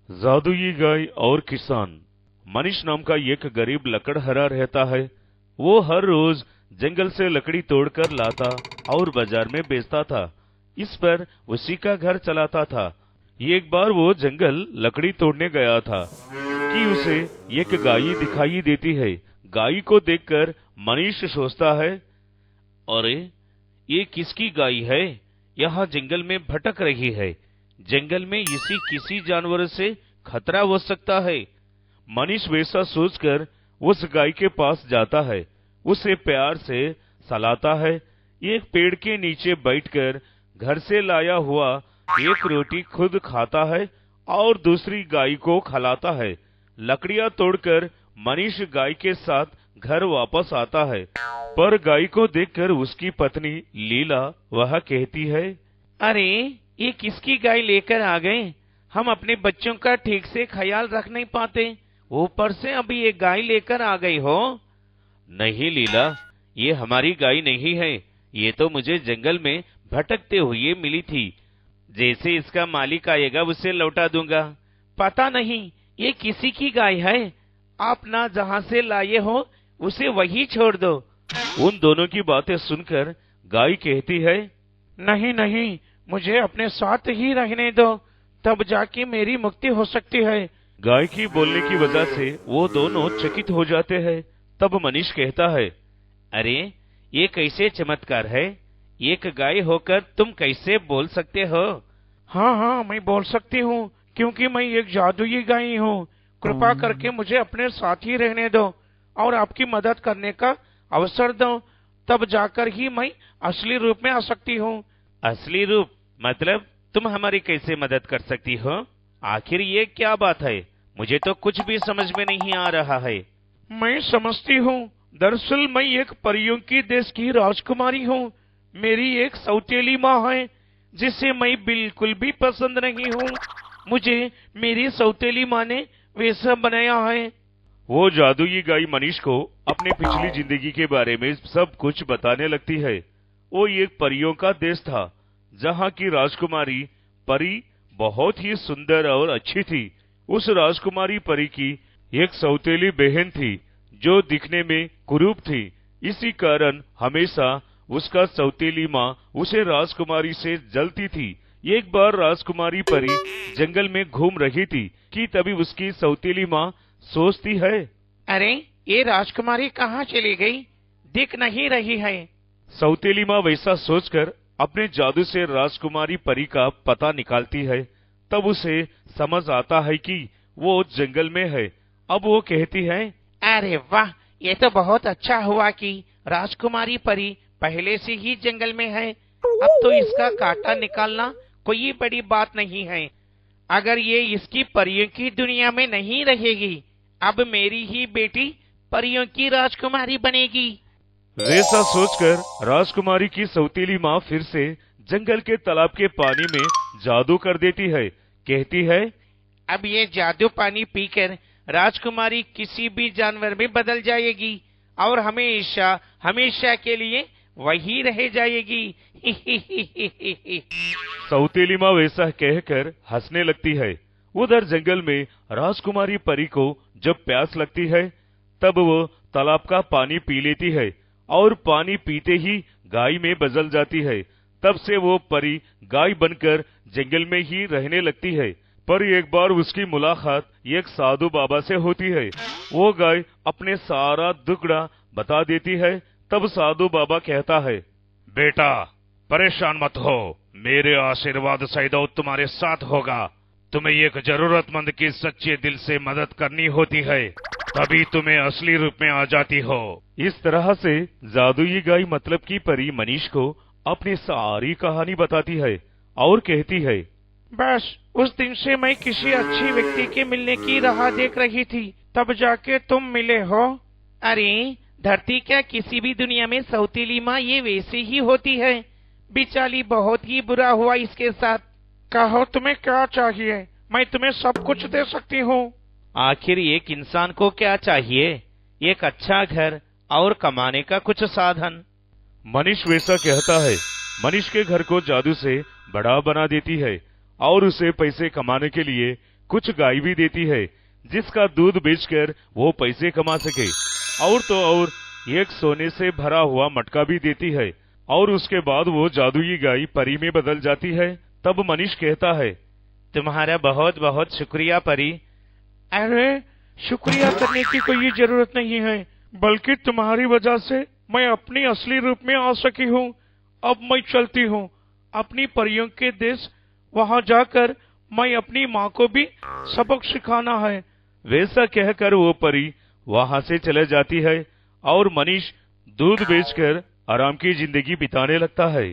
जादुई गाय और किसान। मनीष नाम का एक गरीब लकड़हारा रहता है। वो हर रोज जंगल से लकड़ी तोड़कर लाता और बाजार में बेचता था। इस पर उसी का घर चलाता था। एक बार वो जंगल लकड़ी तोड़ने गया था कि उसे एक गाय दिखाई देती है। गाय को देखकर मनीष सोचता है, अरे ये किसकी गाय है? यहाँ जंगल में भटक रही है। जंगल में इसी किसी जानवर से खतरा हो सकता है। मनीष वैसा सोचकर उस गाय के पास जाता है, उसे प्यार से सहलाता है। एक पेड़ के नीचे बैठकर घर से लाया हुआ एक रोटी खुद खाता है और दूसरी गाय को खिलाता है। लकड़ियां तोड़कर मनीष गाय के साथ घर वापस आता है, पर गाय को देखकर उसकी पत्नी लीला वह कहती है, अरे ये किसकी गाय लेकर आ गए? हम अपने बच्चों का ठीक से ख्याल रख नहीं पाते, ऊपर से अभी ये गाय लेकर आ गई हो। नहीं लीला, ये हमारी गाय नहीं है। ये तो मुझे जंगल में भटकते हुए मिली थी। जैसे इसका मालिक आएगा उसे लौटा दूंगा। पता नहीं ये किसी की गाय है। आप ना जहाँ से लाए हो उसे वही छोड़ दो। उन दोनों की बातें सुनकर गाय कहती है, नहीं नहीं, मुझे अपने साथ ही रहने दो, तब जाके मेरी मुक्ति हो सकती है। गाय की बोलने की वजह से वो दोनों चकित हो जाते हैं। तब मनीष कहता है, अरे ये कैसे चमत्कार है? एक गाय होकर तुम कैसे बोल सकते हो? हाँ हाँ, मैं बोल सकती हूँ, क्योंकि मैं एक जादुई गाय हूँ। कृपा करके मुझे अपने साथ ही रहने दो और आपकी मदद करने का अवसर दो, तब जाकर ही मैं असली रूप में आ सकती हूँ। असली रूप मतलब तुम हमारी कैसे मदद कर सकती हो? आखिर ये क्या बात है? मुझे तो कुछ भी समझ में नहीं आ रहा है। मैं समझती हूँ। दरअसल मैं एक परियों की देश की राजकुमारी हूँ। मेरी एक सौतेली माँ है जिसे मैं बिल्कुल भी पसंद नहीं हूँ। मुझे मेरी सौतेली माँ ने वैसा बनाया है। वो जादुई गाय मनीष को अपने पिछली जिंदगी के बारे में सब कुछ बताने लगती है। वो एक परियों का देश था जहाँ की राजकुमारी परी बहुत ही सुंदर और अच्छी थी। उस राजकुमारी परी की एक सौतेली बहन थी जो दिखने में कुरूप थी। इसी कारण हमेशा उसका सौतेली माँ उसे राजकुमारी से जलती थी। एक बार राजकुमारी परी जंगल में घूम रही थी कि तभी उसकी सौतेली माँ सोचती है, अरे ये राजकुमारी कहाँ चली गई? दिख नहीं रही है। सौतेली माँ वैसा सोचकर अपने जादू से राजकुमारी परी का पता निकालती है। तब उसे समझ आता है कि वो जंगल में है। अब वो कहती है, अरे वाह, ये तो बहुत अच्छा हुआ कि राजकुमारी परी पहले से ही जंगल में है। अब तो इसका कांटा निकालना कोई बड़ी बात नहीं है। अगर ये इसकी परियों की दुनिया में नहीं रहेगी, अब मेरी ही बेटी परियों की राजकुमारी बनेगी। वैसा सोचकर राजकुमारी की सौतेली माँ फिर से जंगल के तालाब के पानी में जादू कर देती है। कहती है, अब ये जादू पानी पीकर राजकुमारी किसी भी जानवर में बदल जाएगी और हमेशा हमेशा के लिए वही रह जाएगी। सौतेली माँ वैसा कहकर हंसने लगती है। उधर जंगल में राजकुमारी परी को जब प्यास लगती है तब वो तालाब का पानी पी लेती है और पानी पीते ही गाय में बदल जाती है। तब से वो परी गाय बनकर जंगल में ही रहने लगती है। पर एक बार उसकी मुलाकात एक साधु बाबा से होती है। वो गाय अपने सारा दुखड़ा बता देती है। तब साधु बाबा कहता है, बेटा परेशान मत हो, मेरे आशीर्वाद सदैव तुम्हारे साथ होगा। तुम्हें एक जरूरतमंद की सच्चे दिल से मदद करनी होती है, तभी तुम्हें असली रूप में आ जाती हो। इस तरह से जादुई गाय मतलब की परी मनीष को अपनी सारी कहानी बताती है और कहती है, बस उस दिन से मैं किसी अच्छी व्यक्ति के मिलने की राह देख रही थी, तब जाके तुम मिले हो। अरे धरती क्या किसी भी दुनिया में सौतेली माँ ये वैसे ही होती है। बेचारी बहुत ही बुरा हुआ इसके साथ। कहो तुम्हें क्या चाहिए? मैं तुम्हें सब कुछ दे सकती हूँ। आखिर एक इंसान को क्या चाहिए? एक अच्छा घर और कमाने का कुछ साधन। मनीष वैसा कहता है। मनीष के घर को जादू से बड़ा बना देती है और उसे पैसे कमाने के लिए कुछ गाय भी देती है जिसका दूध बेचकर वो पैसे कमा सके। और तो और एक सोने से भरा हुआ मटका भी देती है। और उसके बाद वो जादुई गाय परी में बदल जाती है। तब मनीष कहता है, तुम्हारा बहुत बहुत शुक्रिया परी। अरे शुक्रिया करने की कोई जरूरत नहीं है, बल्कि तुम्हारी वजह से मैं अपनी असली रूप में आ सकी हूँ। अब मैं चलती हूँ अपनी परियों के देश। वहाँ जाकर मैं अपनी माँ को भी सबक सिखाना है। वैसा कहकर वो परी वहाँ से चले जाती है और मनीष दूध बेचकर आराम की जिंदगी बिताने लगता है।